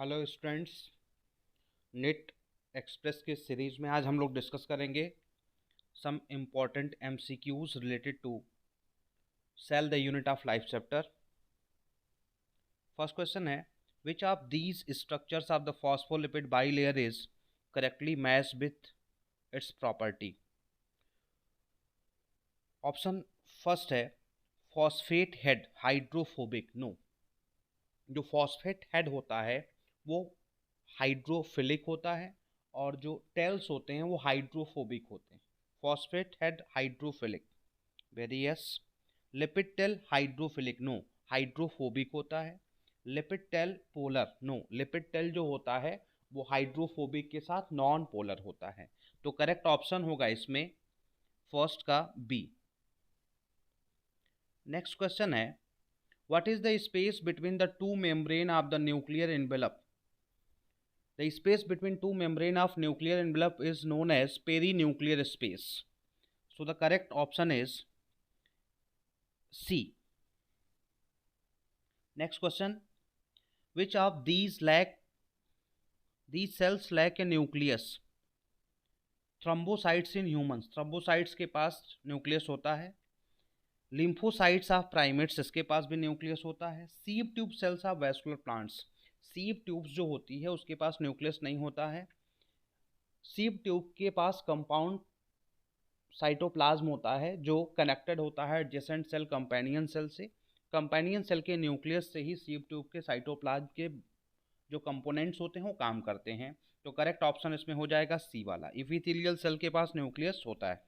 Hello students, NET express के series में आज हम लोग डिस्कस करेंगे some important MCQs related to cell the unit of life chapter. First question है, which of these structures of the phospholipid bilayer is correctly match with its property. Option first है phosphate head hydrophobic. No, जो phosphate head होता है वो hydrophilic होता है और जो टेल्स होते हैं वो हाइड्रोफोबिक होते हैं। Phosphate head hydrophilic, very yes. Lipid tail hydrophilic, no, hydrophobic होता है। Lipid tail polar, no, lipid tail जो होता है वो हाइड्रोफोबिक के साथ नॉन पोलर होता है। तो करेक्ट ऑप्शन होगा इसमें फर्स्ट का बी। नेक्स्ट क्वेश्चन है, what is the space between the two membrane of the nuclear envelope? The space between two membrane of nuclear envelope is known as perinuclear space. So the correct option is C. Next question, which of these cells lack a nucleus? Thrombocytes in humans, thrombocytes के पास nucleus होता है। Lymphocytes of primates, इसके पास भी nucleus होता है। Sieve tube cells of vascular plants, sieve tubes जो होती है उसके पास न्यूक्लियस नहीं होता है। सीव ट्यूब के पास कंपाउंड साइटोप्लाज्म होता है जो कनेक्टेड होता है एडजेसेंट सेल कंपेनियन सेल से। कंपेनियन सेल के न्यूक्लियस से ही सीव ट्यूब के साइटोप्लाज्म के जो कंपोनेंट्स होते हैं वो काम करते हैं। तो करेक्ट ऑप्शन इसमें हो जाएगा सी वाला, इपिथेलियल सेल के पास न्यूक्लियस होता है।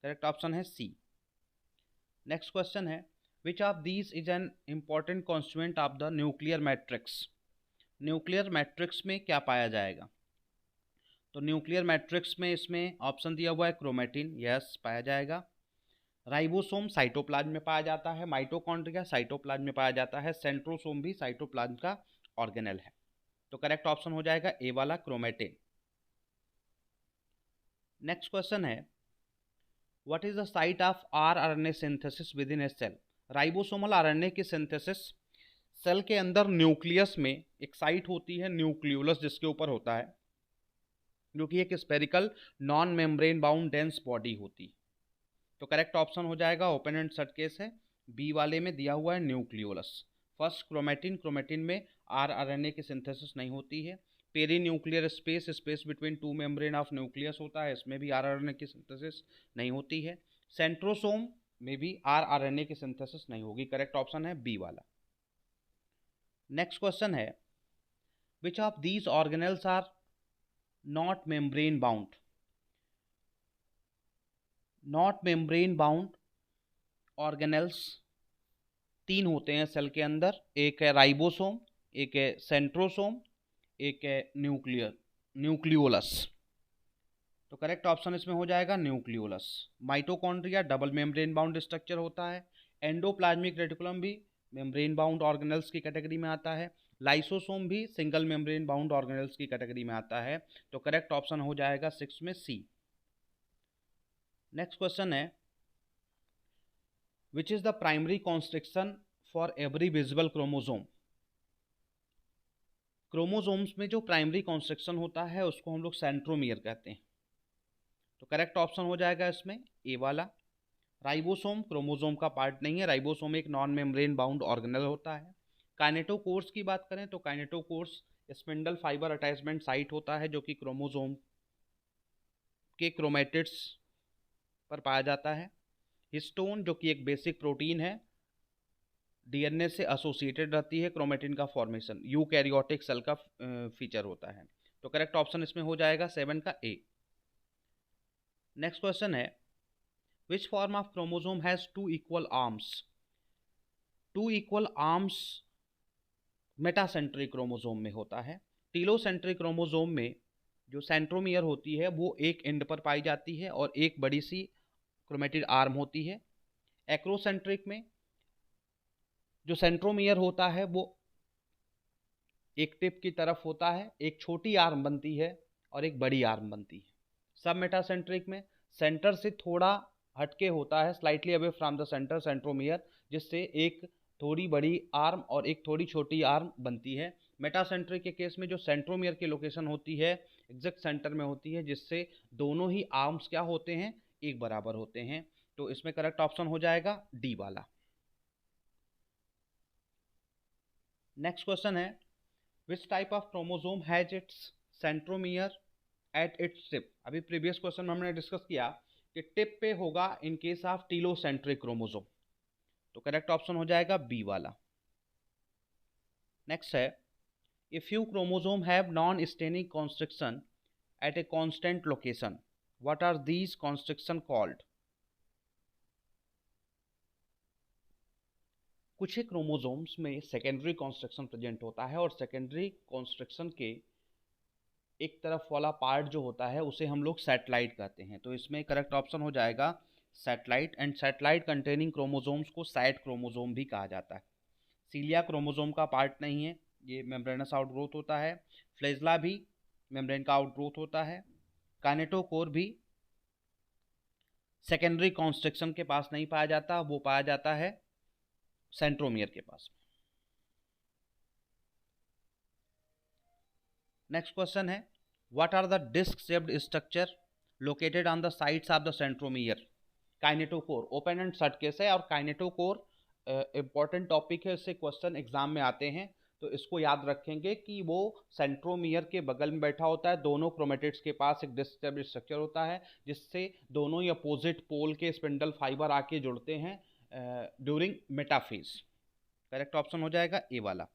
करेक्ट ऑप्शन है सी। नेक्स्ट क्वेश्चन है, which of these is an important constituent of the nuclear matrix? Nuclear matrix में क्या पाया जाएगा? तो न्यूक्लियर मैट्रिक्स में इसमें ऑप्शन दिया हुआ है क्रोमेटिन, यस पाया जाएगा। राइबोसोम साइटोप्लाज्म में पाया जाता है। माइटोकॉन्ड्रिया साइटोप्लाज्म में पाया जाता है। सेंट्रोसोम भी साइटोप्लाज्म का ऑर्गेनेल है। तो करेक्ट ऑप्शन हो जाएगा ए वाला, क्रोमेटिन। नेक्स्ट क्वेश्चन है, What is the site of rRNA synthesis within a cell? Ribosomal RNA की सिंथेसिस सेल के अंदर न्यूक्लियस में एक साइट होती है न्यूक्लियोलस, जिसके ऊपर होता है, जो कि एक spherical non membrane bound dense body होती है। तो करेक्ट ऑप्शन हो जाएगा, ओपन एंड शट केस है, बी वाले में दिया हुआ है न्यूक्लियोलस। फर्स्ट क्रोमेटिन, क्रोमेटिन में rRNA की सिंथेसिस नहीं होती है। Peri nuclear space, space between two membrane of nucleus होता है, इसमें भी rRNA की सिंथेसिस नहीं होती है। सेंट्रोसोम में भी rRNA की सिंथेसिस नहीं होगी। करेक्ट ऑप्शन है बी वाला। नेक्स्ट क्वेश्चन है, which of these organelles are not membrane bound? Not membrane bound organelles तीन होते हैं सेल के अंदर, एक है राइबोसोम, एक है सेंट्रोसोम, एक है न्यूक्लियोलस। तो करेक्ट ऑप्शन इसमें हो जाएगा nucleolus. Mitochondria double membrane bound structure होता है। एंडोप्लाज्मिक रेटिकुलम भी मेम्ब्रेन बाउंड ऑर्गेनेल्स की कैटेगरी में आता है। लाइसोसोम भी सिंगल मेम्ब्रेन बाउंड ऑर्गेनेल्स की कैटेगरी में आता है। तो करेक्ट ऑप्शन हो जाएगा 6 में सी। नेक्स्ट क्वेश्चन है, which is the primary constriction for every visible chromosome? Chromosomes में जो प्राइमरी कॉन्स्ट्रिक्शन होता है उसको हम लोग सेंट्रोमियर कहते हैं। तो करेक्ट ऑप्शन हो जाएगा इसमें ए वाला। राइबोसोम क्रोमोसोम का पार्ट नहीं है, राइबोसोम एक नॉन मेम्ब्रेन बाउंड ऑर्गेनेल होता है। काइनेटोकोर्स की बात करें तो kinetochores spindle fibre attachment site होता है जो कि क्रोमोसोम के क्रोमेटिड्स पर पाया जाता है। हिस्टोन जो कि एक बेसिक प्रोटीन है, डीएनए से एसोसिएटेड रहती है। क्रोमेटिन का फॉर्मेशन यूकैरियोटिक सेल का फीचर होता है। तो करेक्ट ऑप्शन इसमें हो जाएगा 7 का ए। नेक्स्ट क्वेश्चन है, which form of chromosome has two equal arms? Two equal arms metacentric chromosome में होता है। टीलोसेंट्रिक क्रोमोसोम में जो सेंट्रोमियर होती है वो एक एंड पर पाई जाती है और एक बड़ी सी क्रोमेटिड आर्म होती है। एक्रोसेंट्रिक में जो सेंट्रोमियर होता है वो एक टिप की तरफ होता है, एक छोटी आर्म बनती है और एक बड़ी आर्म बनती है। सब मेटासेंट्रिक में सेंटर से थोड़ा हटके होता है, slightly away from the centre centromere, जिससे एक थोड़ी बड़ी आर्म और एक थोड़ी छोटी आर्म बनती है। मेटासेंट्रिक के केस में जो सेंट्रोमियर की लोकेशन होती है एग्जैक्ट सेंटर में होती है, जिससे दोनों ही आर्म्स क्या होते हैं, एक बराबर होते हैं। तो इसमें करेक्ट ऑप्शन हो जाएगा डी वाला। नेक्स्ट क्वेश्चन है which type of chromosome has its centromere at its tip. अभी प्रीवियस क्वेश्चन में हमने डिस्कस किया कि टिप पे होगा in case of telocentric chromosome, तो करेक्ट ऑप्शन हो जाएगा बी वाला। नेक्स्ट है a few chromosome have non staining constriction at a constant location, what are these constriction called. कुछ ही क्रोमोसोम्स में सेकेंडरी कॉन्स्ट्रक्शन प्रेजेंट होता है और सेकेंडरी कॉन्स्ट्रक्शन के एक तरफ वाला पार्ट जो होता है उसे हम लोग सैटेलाइट कहते हैं। तो इसमें करेक्ट ऑप्शन हो जाएगा satellite, and satellite containing chromosomes को साइड क्रोमोसोम भी कहा जाता है। सीलिया क्रोमोसोम का पार्ट नहीं है, ये मेम्ब्रेनस आउटग्रोथ होता है। फ्लैजेला भी मेम्ब्रेन का आउटग्रोथ होता है। काइनेटोकोर भी सेकेंडरी कॉन्स्ट्रक्शन के पास नहीं पाया जाता, वो पाया जाता है सेंट्रोमियर के पास। नेक्स्ट क्वेश्चन है what are the disc shaped structure located on the sides of the centromere. Kinetochore open and short case है, और काइनेटोकोर इंपॉर्टेंट टॉपिक है, इससे क्वेश्चन एग्जाम में आते हैं, तो इसको याद रखेंगे कि वो सेंट्रोमियर के बगल में बैठा होता है। दोनों क्रोमेटिड्स के पास एक डिस्क शेप्ड स्ट्रक्चर होता है जिससे दोनों ही अपोजिट पोल के स्पिंडल फाइबर आके जुड़ते हैं ड्यूरिंग मेटाफेज। करेक्ट ऑप्शन हो जाएगा ए वाला।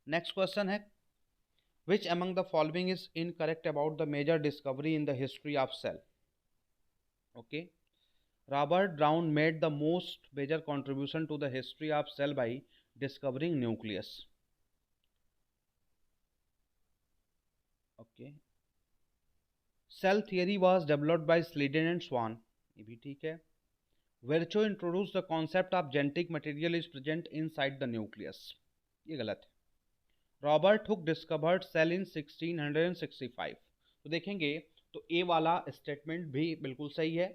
नेक्स्ट क्वेश्चन है which among the following is incorrect about the major discovery in the history of cell. Okay, Robert Brown made the most major contribution to the history of cell by discovering nucleus. Okay, cell theory was developed by Sleden and Swan, ये भी ठीक है। Virchow introduced the concept of genetic material is present inside the nucleus, ये गलत है। Robert Hooke discovered cell in 1665, तो देखेंगे तो ए वाला स्टेटमेंट भी बिल्कुल सही है।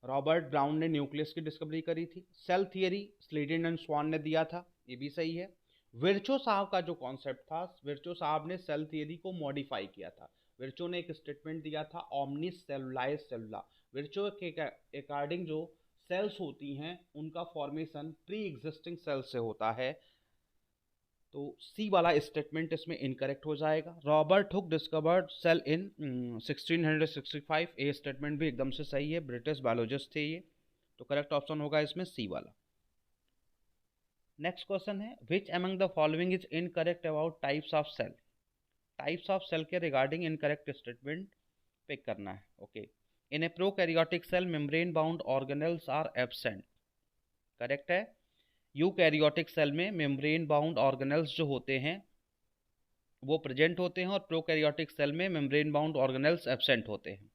रॉबर्ट ब्राउन ने न्यूक्लियस की डिस्कवरी करी थी। सेल थियरी स्लीडन एंड स्वान ने दिया था, ये भी सही है। विर्चो साहब का जो कॉन्सेप्ट था, विर्चो साहब ने सेल थियरी को मॉडिफाई किया था। विर्चो ने एक स्टेटमेंट दिया था ऑमनिस सेलुलाइज सेलुला। विर्चो के अकॉर्डिंग जो सेल्स होती हैं उनका फॉर्मेशन प्री एग्जिस्टिंग सेल से होता है, तो सी वाला स्टेटमेंट इसमें इनकरेक्ट हो जाएगा। Robert Hooke discovered cell in 1665, A statement भी एकदम से सही है, ब्रिटिश बायोलॉजिस्ट थे ये, तो करेक्ट ऑप्शन होगा इसमें सी वाला। नेक्स्ट क्वेश्चन है which among the following is incorrect about types of cell. Types of cell के रिगार्डिंग इनकरेक्ट स्टेटमेंट पिक करना है। Okay, in a prokaryotic cell membrane bound organelles are absent, correct है। Eukaryotic cell में membrane bound organelles जो होते हैं वो present होते हैं, और प्रोकैरियोटिक सेल में मेम्ब्रेन बाउंड ऑर्गेनेल्स एब्सेंट होते हैं,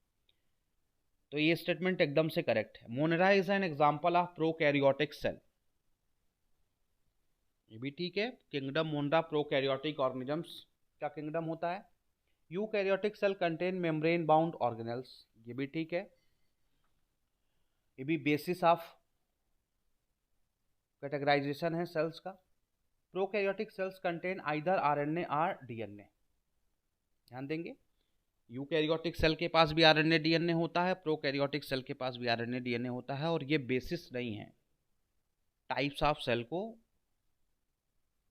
तो ये स्टेटमेंट एकदम से करेक्ट है। Monera is an example of prokaryotic cell, ये भी ठीक है। किंगडम मोनेरा प्रोकैरियोटिक ऑर्गेनिजम्स का किंगडम होता है। Eukaryotic cell contain membrane bound organelles, ये भी ठीक है, ये भी बेसिस ऑफ कैटेगराइजेशन है सेल्स का। Prokaryotic cells contain either RNA और डीएनए, ध्यान देंगे। यूकैरियोटिक सेल के पास भी आरएनए डीएनए होता है, प्रोकैरियोटिक सेल के पास भी आरएनए डीएनए होता है, और ये बेसिस नहीं है टाइप्स ऑफ सेल को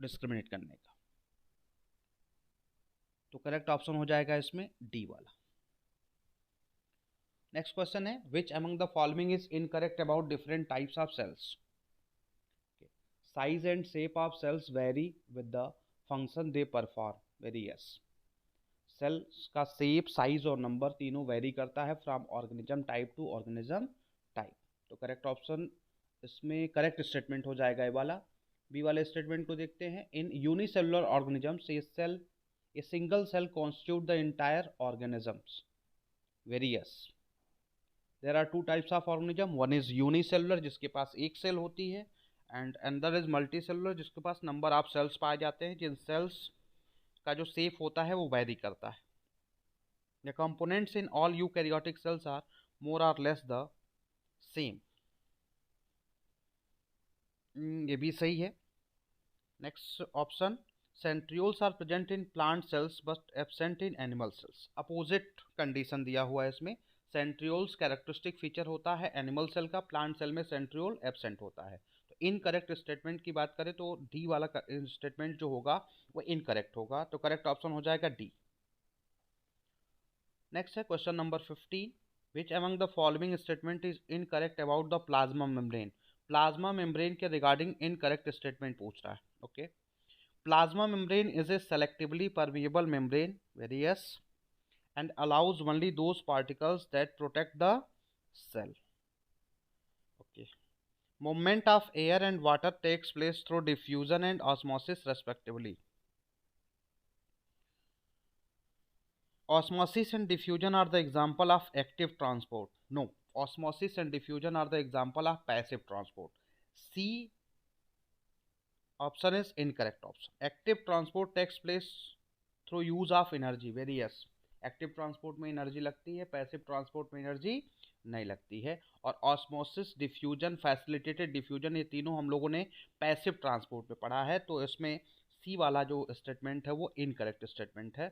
डिस्क्रिमिनेट करने का, तो करेक्ट ऑप्शन हो जाएगा इसमें डी वाला। नेक्स्ट क्वेश्चन है which among the following is incorrect about different types of cells. Size and shape of cells vary with the function they perform, very yes। Cells का shape, size और number तीनों vary करता है from organism type to organism type, तो correct option इसमें correct statement हो जाएगा ये वाला। बी वाले स्टेटमेंट को देखते हैं। In unicellular organisms a single cell constitute the entire organisms, very yes. There are two types of organism, one is unicellular जिसके पास एक सेल होती है, एंड अंदर इज मल्टी सेलुलर जिसके पास नंबर ऑफ सेल्स पाए जाते हैं, जिन सेल्स का जो शेप होता है वो वेरी करता है। The components in all eukaryotic cells are more और लेस द सेम, ये भी सही है। Next option centrioles are present in plant cells but absent in animal cells. Opposite condition दिया हुआ है इसमें। सेंट्रियोल्स कैरेक्टरिस्टिक फीचर होता है एनिमल सेल का, प्लांट सेल में सेंट्रियोल एब्सेंट होता है। तो इनकरेक्ट स्टेटमेंट की बात करें तो डी वाला स्टेटमेंट जो होगा वो इनकरेक्ट होगा, तो करेक्ट ऑप्शन हो जाएगा डी। नेक्स्ट है question number 15, which among the following statement is incorrect about the plasma membrane. Plasma membrane के रिगार्डिंग इनकरेक्ट स्टेटमेंट पूछ रहा है। Okay, plasma membrane is a selectively permeable membrane, very yes, and allows only those particles that protect the cell. Okay, movement of air and water takes place through diffusion and osmosis respectively. Osmosis and diffusion are the example of active transport. No, osmosis and diffusion are the example of passive transport. C option is incorrect option. Active transport takes place through use of energy, very yes. Active transport में energy लगती है, passive transport में energy नहीं लगती है। और osmosis, diffusion, facilitated diffusion, ये तीनों हम लोगों ने पैसिव ट्रांसपोर्ट में पढ़ा है। तो इसमें सी वाला जो स्टेटमेंट है वो इनकरेक्ट स्टेटमेंट है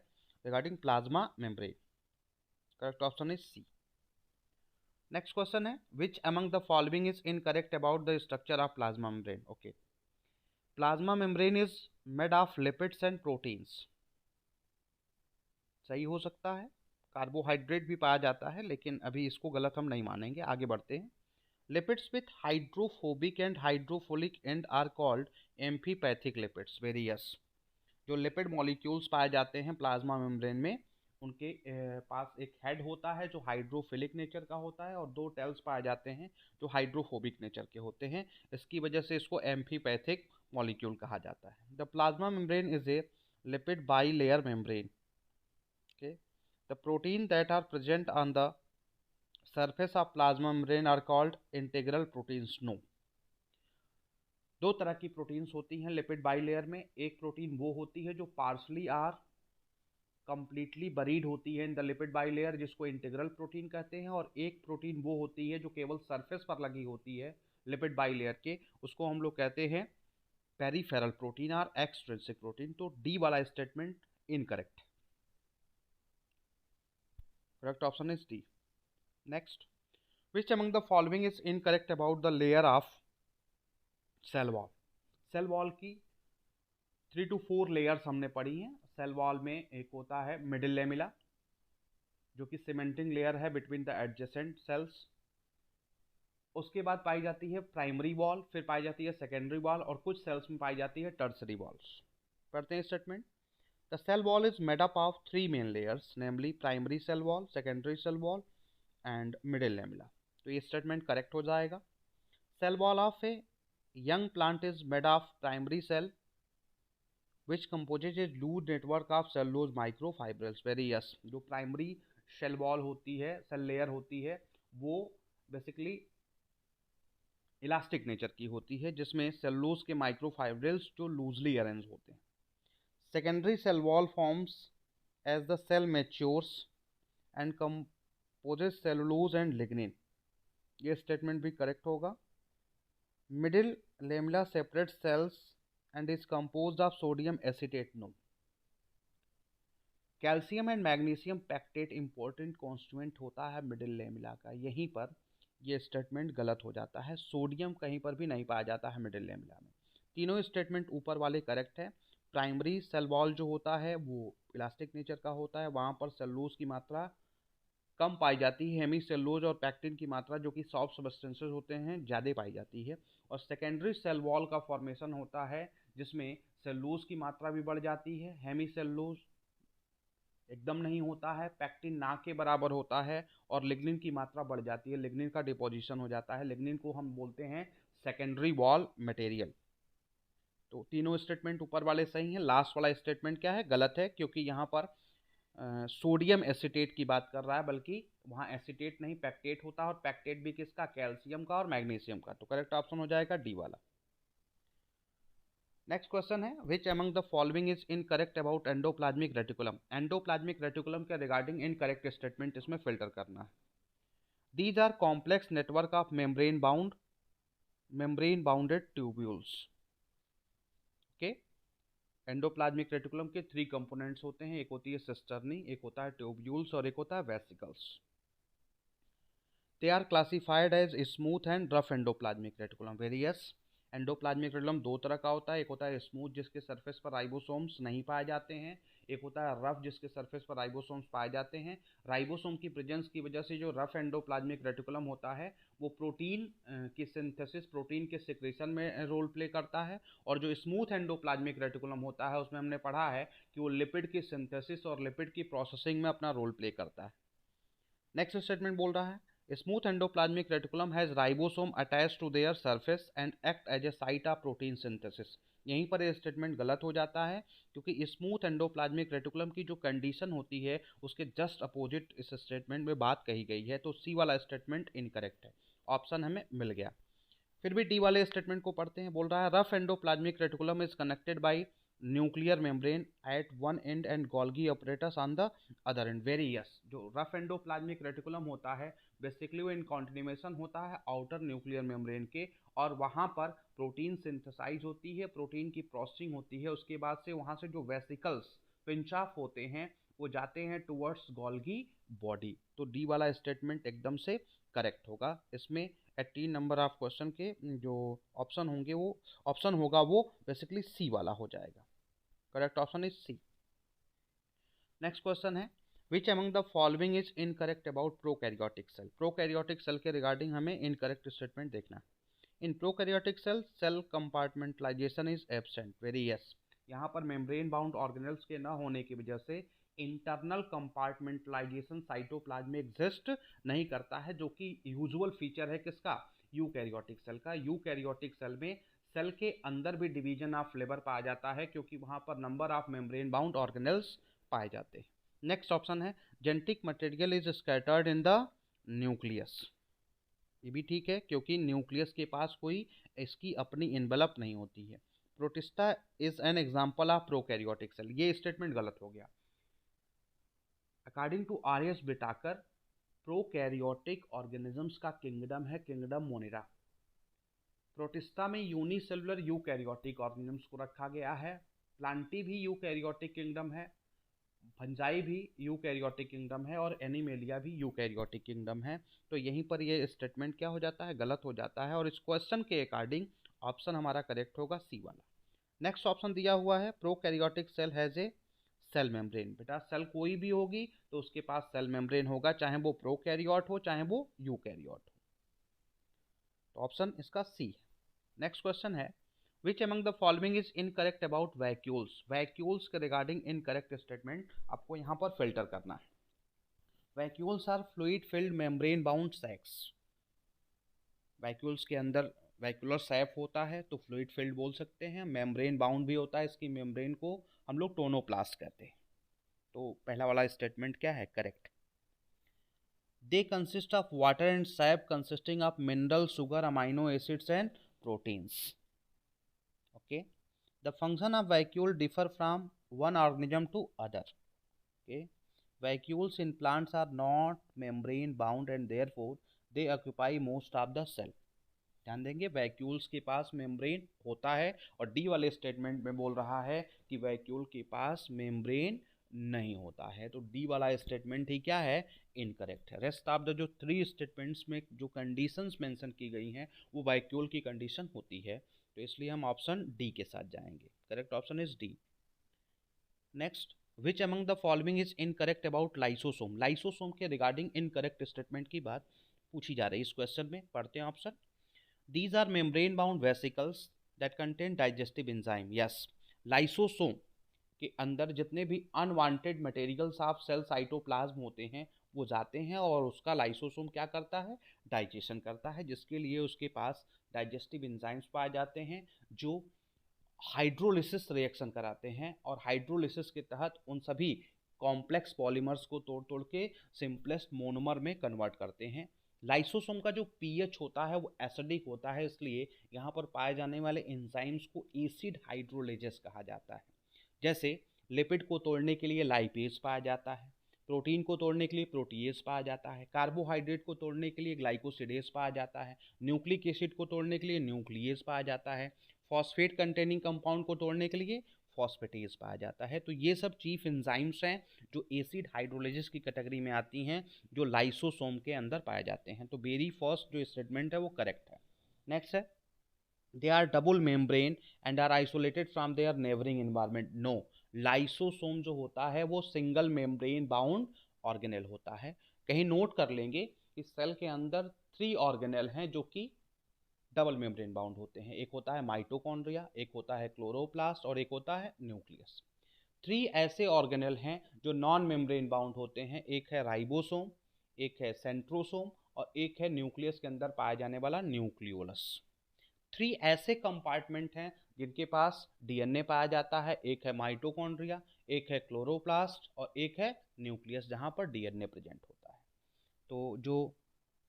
regarding plasma membrane. Correct option is C. Next question है, which among the following is incorrect about the structure of plasma membrane. Okay, plasma membrane is made of lipids and proteins. सही हो सकता है, carbohydrate भी पाया जाता है, लेकिन अभी इसको गलत हम नहीं मानेंगे, आगे बढ़ते हैं। Lipids with hydrophobic and hydrophilic and are called amphipathic lipids, very yes. जो लिपिड मॉलिक्यूल्स पाए जाते हैं प्लाज्मा मेम्ब्रेन में, उनके पास एक हेड होता है जो हाइड्रोफिलिक नेचर का होता है, और दो टेल्स पाए जाते हैं जो हाइड्रोफोबिक नेचर के होते हैं। इसकी वजह से इसको एम्फीपैथिक मॉलिक्यूल कहा जाता है। The plasma membrane is a lipid by layer membrane. Okay, the protein that are present on the surface of plasma membrane are called integral proteins. No, दो तरह की प्रोटीन्स होती हैं लिपिड बाइलेयर में। एक प्रोटीन वो होती है जो पार्शली आर कंप्लीटली बरीड होती है इन द लिपिड बाइलेयर, जिसको इंटीग्रल प्रोटीन कहते हैं। और एक प्रोटीन वो होती है जो केवल सरफेस पर लगी होती है लिपिड बाइलेयर के, उसको हम लोग कहते हैं पेरीफेरल प्रोटीन और एक्सट्रिंसिक प्रोटीन। तो डी वाला statement incorrect. Correct option is D. Next, which among the following is incorrect about the layer of cell wall? Cell wall की 3 to 4 layers हमने पढ़ी हैं। सेल वॉल में एक होता है मिडिल लेमिला, जो कि सीमेंटिंग लेयर है बिटवीन द एडजेसेंट सेल्स। उसके बाद पाई जाती है प्राइमरी वॉल, फिर पाई जाती है सेकेंडरी वॉल, और कुछ सेल्स में पाई जाती है टर्सरी वॉल्स। पढ़ते हैं statement. The cell wall is made up of 3 main layers, namely primary cell wall, secondary cell wall and middle lamella. तो ये स्टेटमेंट करेक्ट हो जाएगा। Cell wall of a young plant is made of primary cell which composes a loose network of cellulose microfibrils. Very yes, जो primary cell wall होती है, cell layer होती है, वो बेसिकली इलास्टिक नेचर की होती है, जिसमें सेलुलोज के माइक्रोफाइब्रिल्स जो लूजली अरेंज होते हैं। Secondary cell wall forms as the cell matures and composes cellulose and lignin. ये स्टेटमेंट भी करेक्ट होगा। Middle lamella separates cells and is composed of sodium acetate. No. Calcium and magnesium pectate important constituent होता है middle lamella का, यहीं पर यह statement गलत हो जाता है। सोडियम कहीं पर भी नहीं पाया जाता है मिडिल लेमिला में। तीनों स्टेटमेंट ऊपर वाले करेक्ट है। प्राइमरी सेल वॉल जो होता है वो इलास्टिक नेचर का होता है, वहाँ पर सेलुलोज की मात्रा कम पाई जाती है, हेमी सेलुलोज और पैक्टिन की मात्रा जो कि सॉफ्ट सब्सटेंसेस होते हैं ज़्यादा पाई जाती है। और सेकेंडरी सेल वॉल का फॉर्मेशन होता है जिसमें सेलुलोज की मात्रा भी बढ़ जाती है, हेमी सेलुलोज एकदम नहीं होता है, पैक्टिन ना के बराबर होता है, और लिग्निन की मात्रा बढ़ जाती है, लिग्निन का डिपोजिशन हो जाता है। लिग्निन को हम बोलते हैं सेकेंडरी वॉल मटेरियल। तो तीनों स्टेटमेंट ऊपर वाले सही हैं। लास्ट वाला स्टेटमेंट क्या है, गलत है, क्योंकि यहाँ पर सोडियम एसिटेट की बात कर रहा है, बल्कि वहाँ एसिटेट नहीं पैक्टेट होता है, और पैक्टेट भी किसका, कैल्शियम का और मैग्नीशियम का। तो करेक्ट ऑप्शन हो जाएगा डी वाला। नेक्स्ट क्वेश्चन है, which among the following is incorrect about endoplasmic reticulum. Endoplasmic reticulum के रिगार्डिंग इनकरेक्ट स्टेटमेंट इसमें फिल्टर करना है। These are complex network of membrane bounded tubules. Okay, endoplasmic reticulum के 3 components होते हैं, एक होती है सिस्टर्नी, एक होता है ट्यूब्यूल्स और एक होता है vesicles. They are classified as smooth and rough endoplasmic reticulum. Various endoplasmic reticulum दो तरह का होता है, एक होता है स्मूथ जिसके सरफेस पर राइबोसोम्स नहीं पाए जाते हैं, एक होता है रफ जिसके सरफेस पर राइबोसोम्स पाए जाते हैं। राइबोसोम की प्रेजेंस की वजह से जो रफ एंडोप्लाज्मिक रेटिकुलम होता है वो प्रोटीन की सिंथेसिस, प्रोटीन के सिक्रेशन में रोल प्ले करता है, और जो स्मूथ एंडोप्लाज्मिक रेटिकुलम होता है उसमें हमने पढ़ा है कि वो लिपिड की सिंथेसिस और लिपिड की प्रोसेसिंग में अपना रोल प्ले करता है। नेक्स्ट स्टेटमेंट बोल रहा है smooth endoplasmic reticulum has ribosome attach to their surface and act as a site of protein synthesis. यहीं पर ये स्टेटमेंट गलत हो जाता है, क्योंकि स्मूथ एंडोप्लाज्मिक रेटिकुलम की जो कंडीशन होती है उसके जस्ट अपोजिट इस स्टेटमेंट में बात कही गई है, तो सी वाला स्टेटमेंट इनकरेक्ट है, ऑप्शन हमें मिल गया। फिर भी डी वाले स्टेटमेंट को पढ़ते हैं। बोल रहा है rough endoplasmic reticulum is connected by nuclear membrane at one end and Golgi apparatus on the other end. Very yes, जो रफ एंडोप्लाज्मिक रेटिकुलम होता है बेसिकली वो इन कॉन्टिन्यूएशन होता है आउटर न्यूक्लियर मेम्ब्रेन के, और वहाँ पर प्रोटीन सिंथेसाइज होती है, प्रोटीन की प्रोसेसिंग होती है, उसके बाद से वहाँ से जो वेसिकल्स पिंच ऑफ होते हैं वो जाते हैं टुवर्ड्स गोल्गी बॉडी। तो डी वाला स्टेटमेंट एकदम से करेक्ट होगा। इसमें 18 नंबर ऑफ क्वेश्चन के जो ऑप्शन होंगे वो ऑप्शन होगा वो बेसिकली सी वाला हो जाएगा। Correct option is C. Next question है which among the following is incorrect about prokaryotic cell. Prokaryotic cell के रिगार्डिंग हमें इनकरेक्ट स्टेटमेंट देखना है। In prokaryotic cell cell compartmentalization is absent. Very yes, यहाँ पर मेम्ब्रेन बाउंड ऑर्गेनेल्स के न होने की वजह से इंटरनल कंपार्टमेंटलाइजेशन साइटोप्लाज्म में एग्जिस्ट नहीं करता है, जो कि यूजुअल फीचर है किसका, यूकैरियोटिक सेल का। यूकैरियोटिक सेल में सेल के अंदर भी डिवीजन ऑफ लेबर पाया जाता है, क्योंकि वहां पर number of membrane bound organelles पाए जाते हैं। नेक्स्ट ऑप्शन है genetic material is scattered in the nucleus. ये भी ठीक है, क्योंकि न्यूक्लियस के पास कोई इसकी अपनी इन्वेलप नहीं होती है। Protista is an example of prokaryotic cell. ये स्टेटमेंट गलत हो गया। According to R S. Whittaker prokaryotic organisms का किंगडम है किंगडम मोनेरा। प्रोटिस्टा में यूनिसेलुलर यूकैरियोटिक ऑर्गेनिजम्स को रखा गया है। प्लांटी भी यूकैरियोटिक किंगडम है, फंजाई भी यूकैरियोटिक किंगडम है, और एनिमेलिया भी यूकैरियोटिक किंगडम है। तो यहीं पर ये स्टेटमेंट क्या हो जाता है, गलत हो जाता है, और इस क्वेश्चन के अकॉर्डिंग ऑप्शन हमारा करेक्ट होगा सी वाला। नेक्स्ट ऑप्शन दिया हुआ है prokaryotic cell has a cell membrane. बेटा सेल कोई भी होगी तो उसके पास सेल मेम्ब्रेन होगा, चाहे वो प्रोकैरियोट हो चाहे वो यूकैरियोट हो। तो ऑप्शन इसका सी है। नेक्स्ट क्वेश्चन है which among the following is incorrect about vacuoles. Vacuoles के रिगार्डिंग इनकरेक्ट स्टेटमेंट आपको यहाँ पर फिल्टर करना है। Vacuoles are fluid filled membrane bound sacs. Vacuoles के अंदर वैक्यूलर सैप होता है तो फ्लूइड फिल्ड बोल सकते हैं। मेम्ब्रेन बाउंड भी होता है, इसकी मेम्ब्रेन को हम लोग टोनोप्लास्ट कहते हैं। तो पहला वाला स्टेटमेंट क्या है, correct. They consist of water and sap consisting of mineral, sugar, amino acids and proteins. Okay, the function of vacuole differ from one organism to other. Okay, vacuoles in plants are not membrane bound and therefore they occupy most of the cell. ध्यान देंगे, vacuoles के पास membrane होता है, और D वाले statement में बोल रहा है कि वैक्यूल के पास मेम्ब्रेन नहीं होता है। तो डी वाला स्टेटमेंट ही क्या है, इनकरेक्ट है। रेस्ट ऑफ द जो 3 स्टेटमेंट्स में जो कंडीशंस मेंशन की गई हैं वो वैक्यूल की कंडीशन होती है, तो इसलिए हम ऑप्शन डी के साथ जाएंगे। Correct option is D. Next, which among the following is incorrect about lysosome. Lysosome के रिगार्डिंग इनकरेक्ट स्टेटमेंट की बात पूछी जा रही है इस क्वेश्चन में। पढ़ते हैं option. These are membrane bound vesicles that contain digestive enzyme. Yes, lysosome के अंदर जितने भी unwanted materials of cell cytoplasm होते हैं वो जाते हैं, और उसका लाइसोसोम क्या करता है, डाइजेशन करता है, जिसके लिए उसके पास डाइजेस्टिव एंजाइम्स पाए जाते हैं जो हाइड्रोलिसिस रिएक्शन कराते हैं, और हाइड्रोलिसिस के तहत उन सभी कॉम्प्लेक्स पॉलीमर्स को तोड़ तोड़ के सिंपलेस्ट मोनोमर में कन्वर्ट करते हैं। लाइसोसोम का जो पीएच होता है वो एसिडिक होता है, इसलिए यहाँ पर पाए जाने वाले एंजाइम्स को एसिड हाइड्रोलेजेस कहा जाता है। जैसे लिपिड को तोड़ने के लिए लाइपेज पाया जाता है, प्रोटीन को तोड़ने के लिए प्रोटीएज पाया जाता है, कार्बोहाइड्रेट को तोड़ने के लिए ग्लाइकोसिडेज पाया जाता है, न्यूक्लिक एसिड को तोड़ने के लिए न्यूक्लियेज पाया जाता है, फॉस्फेट कंटेनिंग कंपाउंड को तोड़ने के लिए फॉस्फेटेज पाया जाता है। तो ये सब चीफ एंजाइम्स हैं जो एसिड हाइड्रोलाइसिस की कैटेगरी में आती हैं, जो लाइसोसोम के अंदर पाए जाते हैं। तो वेरी फर्स्ट जो स्टेटमेंट है वो करेक्ट है। नेक्स्ट है, they are double membrane and are isolated from their neighbouring environment. No, lysosome जो होता है वो सिंगल मेम्ब्रेन बाउंड ऑर्गेनेल होता है। कहीं नोट कर लेंगे कि सेल के अंदर 3 ऑर्गेनेल हैं जो कि डबल मेम्ब्रेन बाउंड होते हैं। एक होता है माइटोकॉन्ड्रिया, एक होता है क्लोरोप्लास्ट और एक होता है न्यूक्लियस। 3 ऐसे ऑर्गेनेल हैं जो नॉन मेम्ब्रेन बाउंड होते हैं। एक है राइबोसोम, एक है सेंट्रोसोम और एक है न्यूक्लियस के अंदर पाया जाने वाला न्यूक्लियोलस। 3 ऐसे कंपार्टमेंट हैं जिनके पास डीएनए पाया जाता है। एक है माइटोकॉन्ड्रिया, एक है क्लोरोप्लास्ट और एक है न्यूक्लियस जहां पर डीएनए प्रेजेंट होता है। तो जो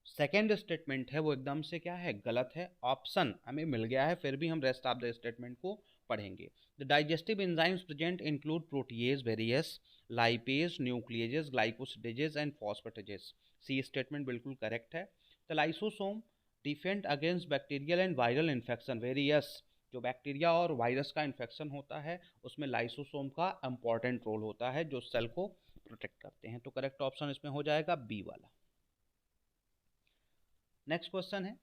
सेकेंड स्टेटमेंट है वो एकदम से क्या है, गलत है। ऑप्शन हमें मिल गया है, फिर भी हम रेस्ट ऑफ द स्टेटमेंट को पढ़ेंगे। The digestive enzymes present include protease, very yes, lipase, nucleases, glycosidases and phosphatases. C statement बिल्कुल करेक्ट है। The lysosome defend against bacterial and viral infection. Very yes, जो बैक्टीरिया और वायरस का इन्फेक्शन होता है उसमें लाइसोसोम का इंपॉर्टेंट रोल होता है जो सेल को प्रोटेक्ट करते हैं। तो करेक्ट ऑप्शन इसमें हो जाएगा बी वाला। नेक्स्ट क्वेश्चन है,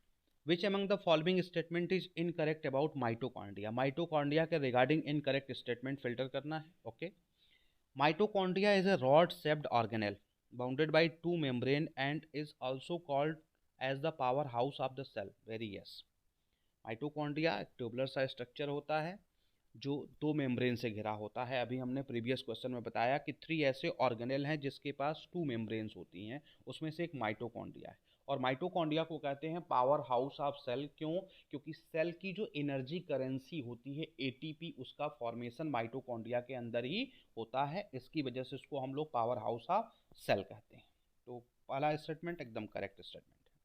which among the following statement is incorrect about mitochondria. Mitochondria के रिगार्डिंग इनकरेक्ट स्टेटमेंट फिल्टर करना है। Okay, mitochondria is a rod shaped organelle bounded by 2 membrane and is also called as the power house of the cell. Very yes, mitochondria एक tubular सा structure होता है जो 2 membrane से घिरा होता है। अभी हमने प्रीवियस क्वेश्चन में बताया कि 3 ऐसे ऑर्गेनेल हैं जिसके पास 2 मेम्ब्रेन्स होती हैं, उसमें से एक माइटोकॉन्ड्रिया है। और माइटोकॉन्ड्रिया को कहते हैं पावर हाउस ऑफ सेल। क्यों? क्योंकि सेल की जो एनर्जी करेंसी होती है एटीपी, उसका फॉर्मेशन माइटोकॉन्ड्रिया के अंदर ही होता है। इसकी वजह से उसको हम लोग पावर हाउस ऑफ सेल कहते हैं। तो पहला स्टेटमेंट एकदम करेक्ट स्टेटमेंट है।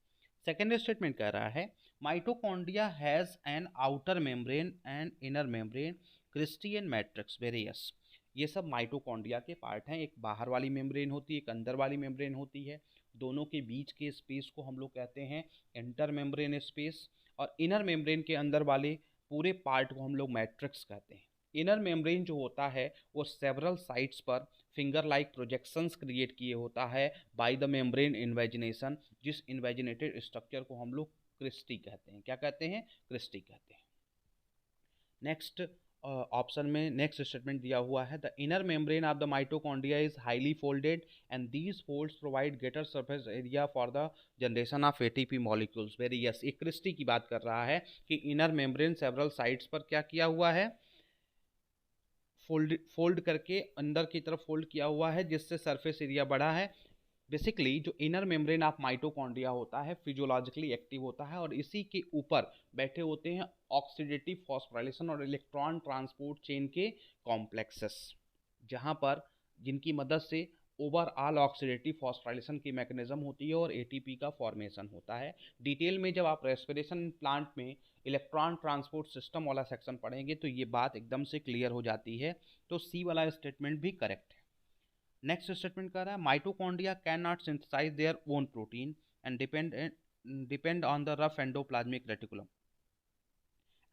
सेकेंड स्टेटमेंट कह रहा है mitochondria has an outer membrane and inner membrane, Christian matrix. Very yes, ये सब माइटोकॉन्ड्रिया के पार्ट हैं। एक बाहर वाली मेम्ब्रेन होती है, एक अंदर वाली मेम्ब्रेन होती है। दोनों के बीच के स्पेस को हम लोग कहते हैं इंटर मेम्ब्रेन स्पेस, और इनर मेम्ब्रेन के अंदर वाले पूरे पार्ट को हम लोग मैट्रिक्स कहते हैं। इनर मेम्ब्रेन जो होता है वो सेवरल साइट्स पर फिंगर लाइक प्रोजेक्शंस क्रिएट किए होता है बाय द मेम्ब्रेन इन्वेजिनेशन, जिस इन्वेजिनेटेड स्ट्रक्चर को हम लोग क्रिस्टी कहते हैं। क्या कहते हैं? क्रिस्टी कहते हैं। नेक्स्ट ऑप्शन में नेक्स्ट स्टेटमेंट दिया हुआ है, the inner membrane of the mitochondria is highly folded and these folds provide greater surface area for the generation of ATP molecules. Very yes, एक क्रिस्टी की बात कर रहा है कि इनर मेम्ब्रेन सेवरल साइट्स पर क्या किया हुआ है, फोल्ड करके अंदर की तरफ फोल्ड किया हुआ है, जिससे सरफेस एरिया बढ़ा है। बेसिकली जो इनर मेम्ब्रेन ऑफ माइटोकॉन्ड्रिया होता है फिजियोलॉजिकली एक्टिव होता है और इसी के ऊपर बैठे होते हैं ऑक्सीडेटिव फॉस्फोराइलेशन और इलेक्ट्रॉन ट्रांसपोर्ट चेन के कॉम्प्लेक्सेस, जहां पर जिनकी मदद से ओवरऑल ऑक्सीडेटिव फॉस्फोराइलेशन की मैकेनिज्म होती है और एटीपी का फॉर्मेशन होता है। डिटेल में जब आप रेस्पिरेशन प्लांट में इलेक्ट्रॉन ट्रांसपोर्ट सिस्टम वाला सेक्शन पढ़ेंगे तो ये बात एकदम से क्लियर हो जाती है। तो सी वाला स्टेटमेंट भी करेक्ट है। नेक्स्ट स्टेटमेंट कह रहा है mitochondria can not synthesize their own protein and depend on the rough endoplasmic reticulum.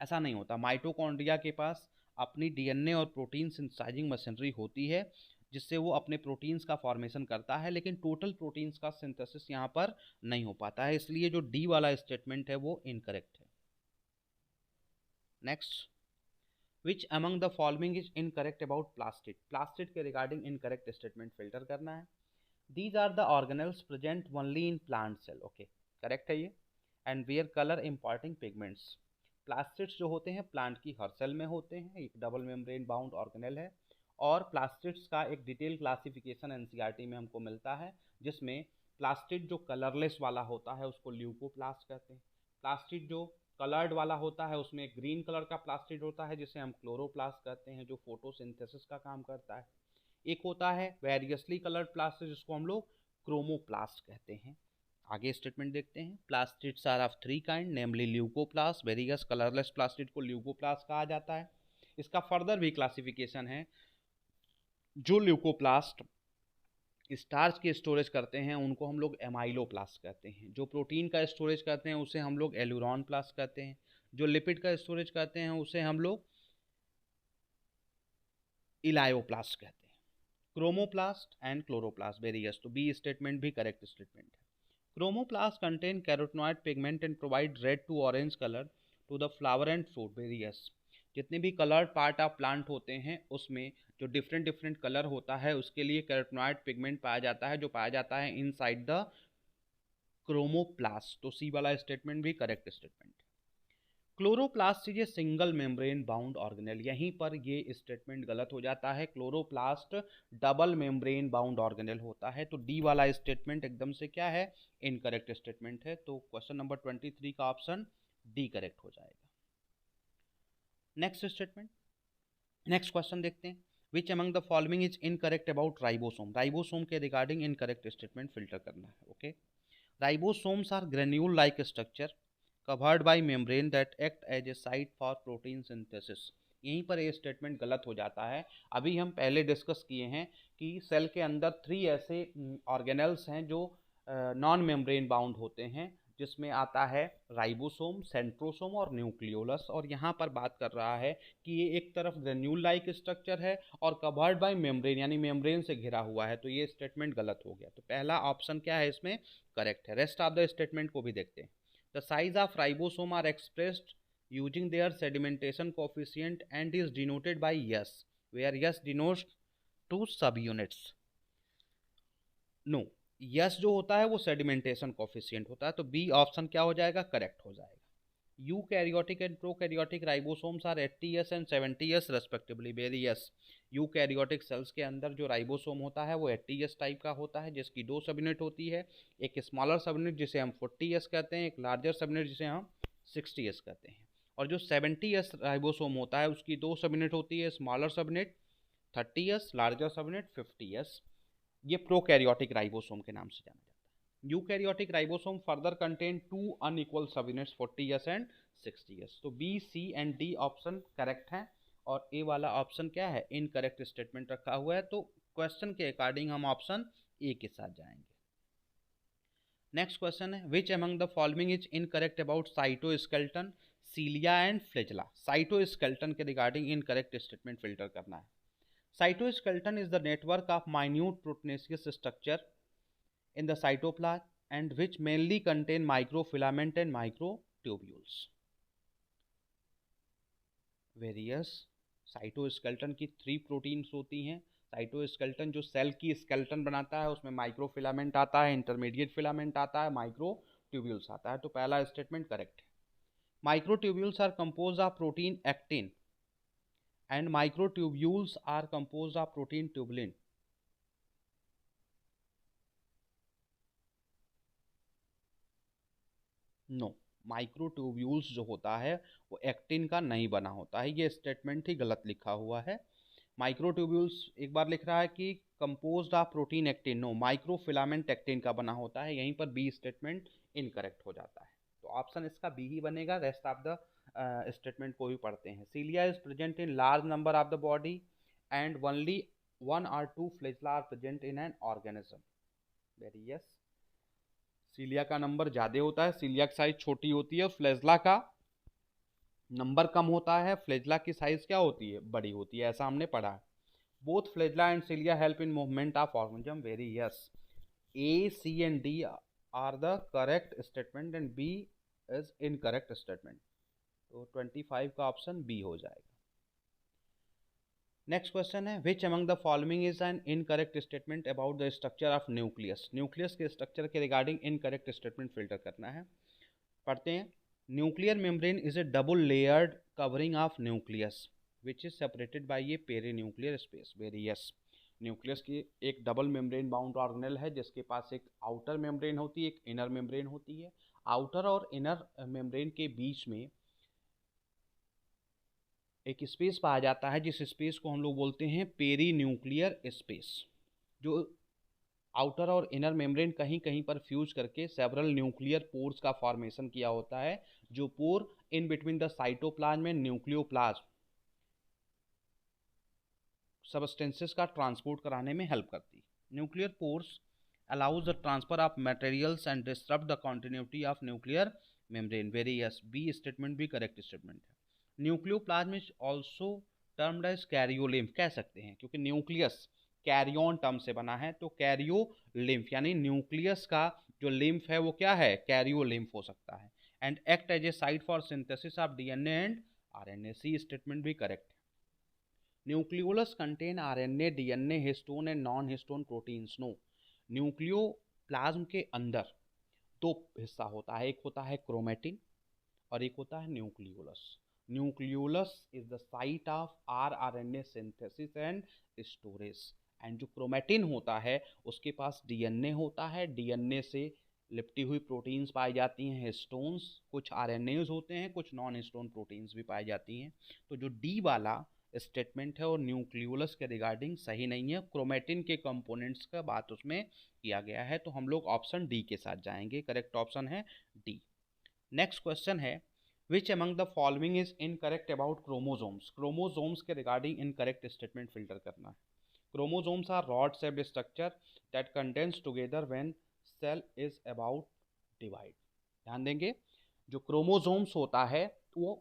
ऐसा नहीं होता, माइटोकॉन्ड्रिया के पास अपनी डीएनए और प्रोटीन सिंथेसाइजिंग मशीनरी होती है जिससे वो अपने प्रोटीन्स का फॉर्मेशन करता है, लेकिन टोटल प्रोटीन्स का सिंथेसिस यहाँ पर नहीं हो पाता है। इसलिए जो डी वाला स्टेटमेंट है वो इनकरेक्ट है। Next, which among the following is incorrect about plastid. Plastid के रिगार्डिंग इनकरेक्ट स्टेटमेंट फिल्टर करना है। These are the organelles present only in plant cell. Okay, correct है ये। And where colour imparting pigments. Plastids जो होते हैं plant की हर cell में होते हैं, एक डबल मेम्ब्रेन बाउंड ऑर्गेनेल है। और प्लास्टिड्स का एक डिटेल क्लासिफिकेशन एनसीईआरटी में हमको मिलता है, जिसमें प्लास्टिड जो कलरलेस वाला होता है उसको ल्यूकोप्लास्ट कहते हैं। प्लास्टिड जो कलर्ड वाला होता है उसमें एक ग्रीन कलर का प्लास्टिड होता है जिसे हम क्लोरोप्लास्ट कहते हैं, जो फोटोसिंथेसिस का काम करता है। एक होता है वेरियसली कलर्ड प्लास्टिड जिसको हम लोग क्रोमोप्लास्ट कहते हैं। आगे स्टेटमेंट देखते हैं, plastids are of 3 kind namely leucoplast, various colourless plastid को ल्यूकोप्लास्ट कहा जाता है। इसका फर्दर भी क्लासिफिकेशन है। जो ल्यूकोप्लास्ट स्टार्च के स्टोरेज करते हैं उनको हम लोग एमाइलोप्लास्ट कहते हैं। जो प्रोटीन का स्टोरेज करते हैं उसे हम लोग एल्यूरॉन प्लास्ट कहते हैं। जो लिपिड का स्टोरेज करते हैं उसे हम लोग इलायोप्लास्ट कहते हैं। Chromoplast and chloroplast, very yes, तो बी स्टेटमेंट भी करेक्ट स्टेटमेंट है। Chromoplast contain carotenoid pigment and provide red to orange colour to the flower and fruit, very yes. जितने भी कलर्ड पार्ट ऑफ प्लांट होते हैं उसमें जो डिफरेंट डिफरेंट कलर होता है उसके लिए कैरोटिनॉइड पिगमेंट पाया जाता है, जो पाया जाता है इनसाइड द क्रोमोप्लास्ट, तो सी वाला स्टेटमेंट भी correct statement. Chloroplast is a single membrane bound organelle, यहीं पर ये स्टेटमेंट गलत हो जाता है। Chloroplast double membrane bound organelle होता है, तो डी वाला स्टेटमेंट एकदम से क्या है, इनकरेक्ट स्टेटमेंट है। तो क्वेश्चन नंबर 23 का ऑप्शन डी करेक्ट हो जाएगा। नेक्स्ट स्टेटमेंट, नेक्स्ट क्वेश्चन देखते हैं। Which among the following is incorrect about ribosome, ribosome के रिगार्डिंग इनकरेक्ट स्टेटमेंट फिल्टर करना है। Okay, ribosomes are granule like structure covered by membrane that act as a site for protein synthesis, यहीं पर ये statement गलत हो जाता है। अभी हम पहले डिस्कस किए हैं कि सेल के अंदर 3 ऐसे ऑर्गेनेल्स हैं जो नॉन मेम्ब्रेन बाउंड होते हैं, जिसमें आता है राइबोसोम, सेंट्रोसोम और न्यूक्लियोलस, और यहाँ पर बात कर रहा है कि ये एक तरफ ग्रेन्यूल लाइक स्ट्रक्चर है और कवर्ड बाय मेम्ब्रेन, यानी मेम्ब्रेन से घिरा हुआ है, तो ये स्टेटमेंट गलत हो गया। तो पहला ऑप्शन क्या है इसमें करेक्ट है। रेस्ट ऑफ द स्टेटमेंट को भी देखते हैं। The size of ribosome are expressed using their sedimentation coefficient and is denoted by S, where S denotes 2 subunits. No, S जो होता है वो सेडिमेंटेशन कोफिशिएंट होता है, तो बी ऑप्शन क्या हो जाएगा, करेक्ट हो जाएगा। Eukaryotic and prokaryotic ribosomes are 80S and 70S respectively, very yes. Eukaryotic cells के अंदर जो राइबोसोम होता है वो 80S टाइप का होता है, जिसकी 2 सबयूनिट होती है, एक स्मॉलर सबयूनिट जिसे हम 40S कहते हैं, एक लार्जर सबयूनिट जिसे हम 60S कहते हैं। और जो 70S राइबोसोम होता है उसकी 2 सबयूनिट होती है, smaller subunit 30S, larger subunit 50S। ये प्रोकैरियोटिक राइबोसोम के नाम से जाना जाता है। Eukaryotic ribosome further contain 2 unequal subunits 40S and 60S, तो B, C and D option correct है, और ए वाला ऑप्शन क्या है, इनकरेक्ट स्टेटमेंट रखा हुआ है। तो क्वेश्चन के अकॉर्डिंग हम ऑप्शन ए के साथ जाएंगे। नेक्स्ट क्वेश्चन है, which among the following is incorrect about cytoskeleton, cilia and flagella. Cytoskeleton के रिगार्डिंग इनकरेक्ट स्टेटमेंट फिल्टर करना है। Cytoskeleton is the network of minute proteinaceous structure in the cytoplasm and which mainly contain microfilament and microtubules. Various cytoskeleton की 3 proteins होती हैं। Cytoskeleton जो cell की skeleton बनाता है उसमें माइक्रोफिलामेंट आता है, इंटरमीडिएट फिलामेंट आता है, माइक्रोट्यूब्यूल्स आता है, तो पहला स्टेटमेंट करेक्ट है। Microtubules are composed of protein actin and microtubules are composed of protein tubulin. No, microtubules जो होता है वो एक्टिन का नहीं बना होता है, ये स्टेटमेंट ही गलत लिखा हुआ है। माइक्रोट्यूब्यूल्स एक बार लिख रहा है कि composed of protein actin, no, microfilament actin का बना होता है, यहीं पर बी स्टेटमेंट इनकरेक्ट हो जाता है, तो ऑप्शन इसका बी ही बनेगा। रेस्ट ऑफ द स्टेटमेंट को भी पढ़ते हैं। Cilia is present in large number of the body and only 1 or 2 flagella are present in an organism, very yes. Cilia का नंबर ज़्यादा होता है, सीलिया की साइज छोटी होती है, फ्लैजेला का नंबर कम होता है, फ्लैजेला की साइज क्या होती है, बड़ी होती है, ऐसा हमने पढ़ा है। Both flagella and cilia help in movement of organism, very yes. A, C and D are the correct statement and B is incorrect statement, तो 25 का ऑप्शन बी हो जाएगा। नेक्स्ट क्वेश्चन है, which among the following is an incorrect statement about the structure of nucleus. Nucleus के structure के regarding incorrect statement filter करना है, पढ़ते हैं। Nuclear membrane is A double layered covering of nucleus which is separated by A perinuclear space, very yes. Nucleus की एक double membrane bound organelle है जिसके पास एक आउटर मेम्ब्रेन होती है, एक इनर मेम्ब्रेन होती है। आउटर और इनर मेम्ब्रेन के बीच में एक स्पेस पाया जाता है, जिस स्पेस को हम लोग बोलते हैं पेरीन्यूक्लियर स्पेस। जो आउटर और इनर मेम्ब्रेन कहीं कहीं पर फ्यूज करके सेवरल न्यूक्लियर पोर्स का फॉर्मेशन किया होता है, जो pore in between the cytoplasm and nucleoplasm substances का ट्रांसपोर्ट कराने में हेल्प करती है। Nuclear pores allows the transfer of materials and disturb the continuity of nuclear membrane, very yes. B statement भी करेक्ट स्टेटमेंट है। Nucleoplasm is also termed as karyolymph कह सकते हैं, क्योंकि न्यूक्लियस कैरियन टर्म से बना है, तो कैरियोलिम्फ यानी न्यूक्लियस का जो लिम्फ है वो क्या है, कैरियोलिम्फ हो सकता है। And act as a site for synthesis of DNA and RNA, C statement भी करेक्ट है। Nucleolus contain RNA, DNA, histone and non histone proteins. No, nucleoplasm के अंदर दो हिस्सा होता है, एक होता है क्रोमेटिन और एक होता है nucleolus. Nucleolus is the site of RNA synthesis and storage. And जो क्रोमेटिन होता है उसके पास डीएनए होता है, डीएनए से लिपटी हुई प्रोटीन्स पाई जाती हैं, हिस्टोन्स, कुछ आरएनएज होते हैं, कुछ नॉन हिस्टोन प्रोटीन्स भी पाई जाती हैं। तो जो डी वाला स्टेटमेंट है और न्यूक्लियोलस के रिगार्डिंग सही नहीं है, क्रोमेटिन के कंपोनेंट्स का बात उसमें किया गया है, तो हम लोग ऑप्शन डी के साथ जाएंगे। करेक्ट ऑप्शन है डी। नेक्स्ट क्वेश्चन है, which among the following is incorrect about chromosomes. Chromosomes के रिगार्डिंग इनकरेक्ट स्टेटमेंट फिल्टर करना है। Chromosomes are rod shaped structure that condense together when cell is about divide. ध्यान देंगे, जो chromosomes होता है वो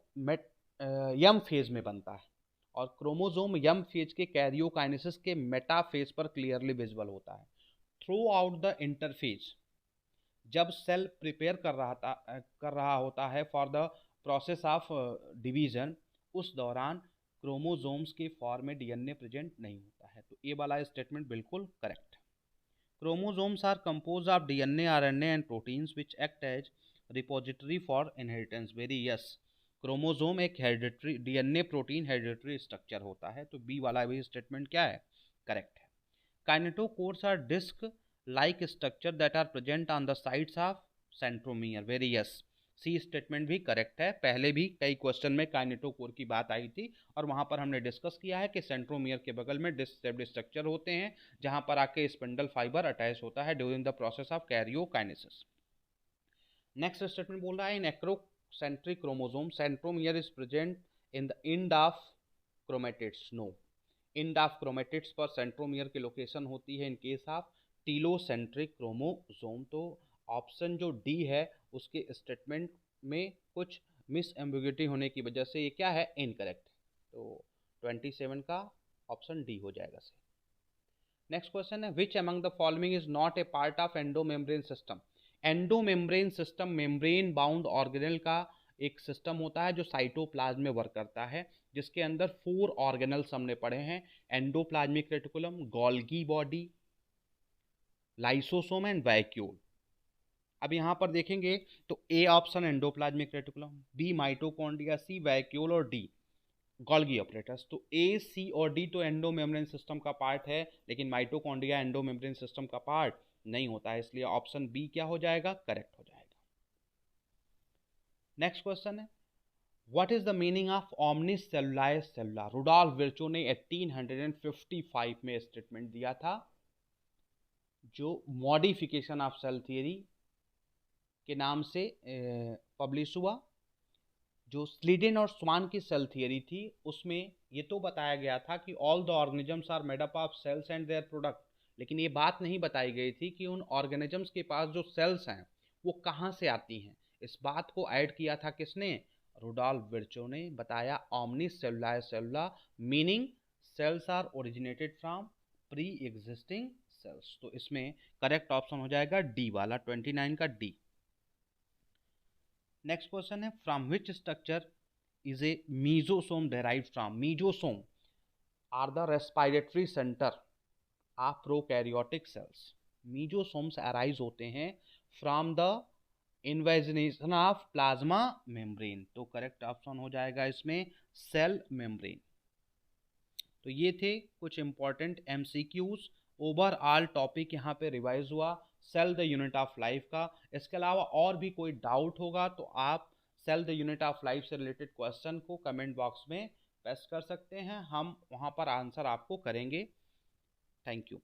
यम फेज में बनता है, और क्रोमोसोम यम फेज के कैरियोकाइनेसिस के मेटा फेज पर क्लियरली विजिबल होता है। थ्रू आउट द इंटरफेज, जब सेल प्रिपेयर कर रहा होता है for the process of division, उस दौरान क्रोमोसोम्स के फॉर्म में डीएनए प्रेजेंट नहीं होता है, तो ये वाला स्टेटमेंट बिल्कुल करेक्ट है। Chromosomes are composed of DNA, RNA and proteins which act as repository for inheritance. Very yes, chromosome एक hereditary DNA protein hereditary structure होता है, तो बी वाला भी स्टेटमेंट क्या है, करेक्ट है। Kinetochores are disc like structure that are present on the sides of centromere. Very yes, C statement भी करेक्ट है। पहले भी कई क्वेश्चन में काइनेटोकोर की बात आई थी और वहां पर हमने डिस्कस किया है कि सेंट्रोमियर के बगल में डिस्क शेप्ड स्ट्रक्चर होते हैं जहां पर आके स्पिंडल फाइबर अटैच होता है during the process of karyokinesis. Next statement बोल रहा है, in acrocentric chromosome centromere is present in the end of chromatids. No, end of chromatids पर सेंट्रोमियर की लोकेशन होती है in case of telocentric chromosome. तो ऑप्शन जो डी है उसके स्टेटमेंट में कुछ मिस एम्बिग्युइटी होने की वजह से ये क्या है, इनकरेक्ट। तो 27 का ऑप्शन डी हो जाएगा सही। नेक्स्ट क्वेश्चन है, which among the following is not a part of endomembrane system. Endomembrane system membrane bound organelle का एक सिस्टम होता है जो साइटोप्लाज्म में वर्क करता है, जिसके अंदर 4 ऑर्गेनल्स हमने पढ़े हैं, endoplasmic reticulum, Golgi body, lysosome and vacuole. अब यहाँ पर देखेंगे तो A option endoplasmic reticulum, B mitochondria, C vacuole और डी गोल्गी ऑपरेटर्स। तो ए, सी और डी तो एंडोमेम्ब्रेन सिस्टम का पार्ट है, लेकिन माइटोकॉन्ड्रिया एंडोमेम्ब्रेन सिस्टम का पार्ट नहीं होता है, इसलिए ऑप्शन बी क्या हो जाएगा, करेक्ट हो जाएगा। नेक्स्ट क्वेश्चन है, what is the meaning of omnis cellulae cellula. Rudolf Virchow ने 1855 में स्टेटमेंट दिया था, जो मॉडिफिकेशन ऑफ सेल थियरी के नाम से पब्लिश हुआ। जो स्लीडन और स्वान की सेल थियरी थी उसमें ये तो बताया गया था कि all the organisms are made up of cells and their product, लेकिन ये बात नहीं बताई गई थी कि उन ऑर्गेनिजम्स के पास जो सेल्स हैं वो कहाँ से आती हैं। इस बात को ऐड किया था किसने, रुडोल्फ विर्चो ने बताया omnis cellulae cellula, meaning cells are originated from pre existing cells. तो इसमें करेक्ट ऑप्शन हो जाएगा डी वाला, 29 का डी। नेक्स्ट क्वेश्चन है, from which structure is a mesosome derived from. Mesosome are the respiratory center of prokaryotic cells. Mesosomes arise होते हैं from the invagination of plasma membrane. तो करेक्ट ऑप्शन हो जाएगा इसमें सेल मेम्ब्रेन। तो ये थे कुछ इंपॉर्टेंट एमसीक्यूज। ओवरऑल टॉपिक यहाँ पे रिवाइज हुआ cell the unit of life का। इसके अलावा और भी कोई डाउट होगा तो आप cell the unit of life से रिलेटेड क्वेश्चन को कमेंट बॉक्स में पेस्ट कर सकते हैं, हम वहाँ पर आंसर आपको करेंगे। Thank you.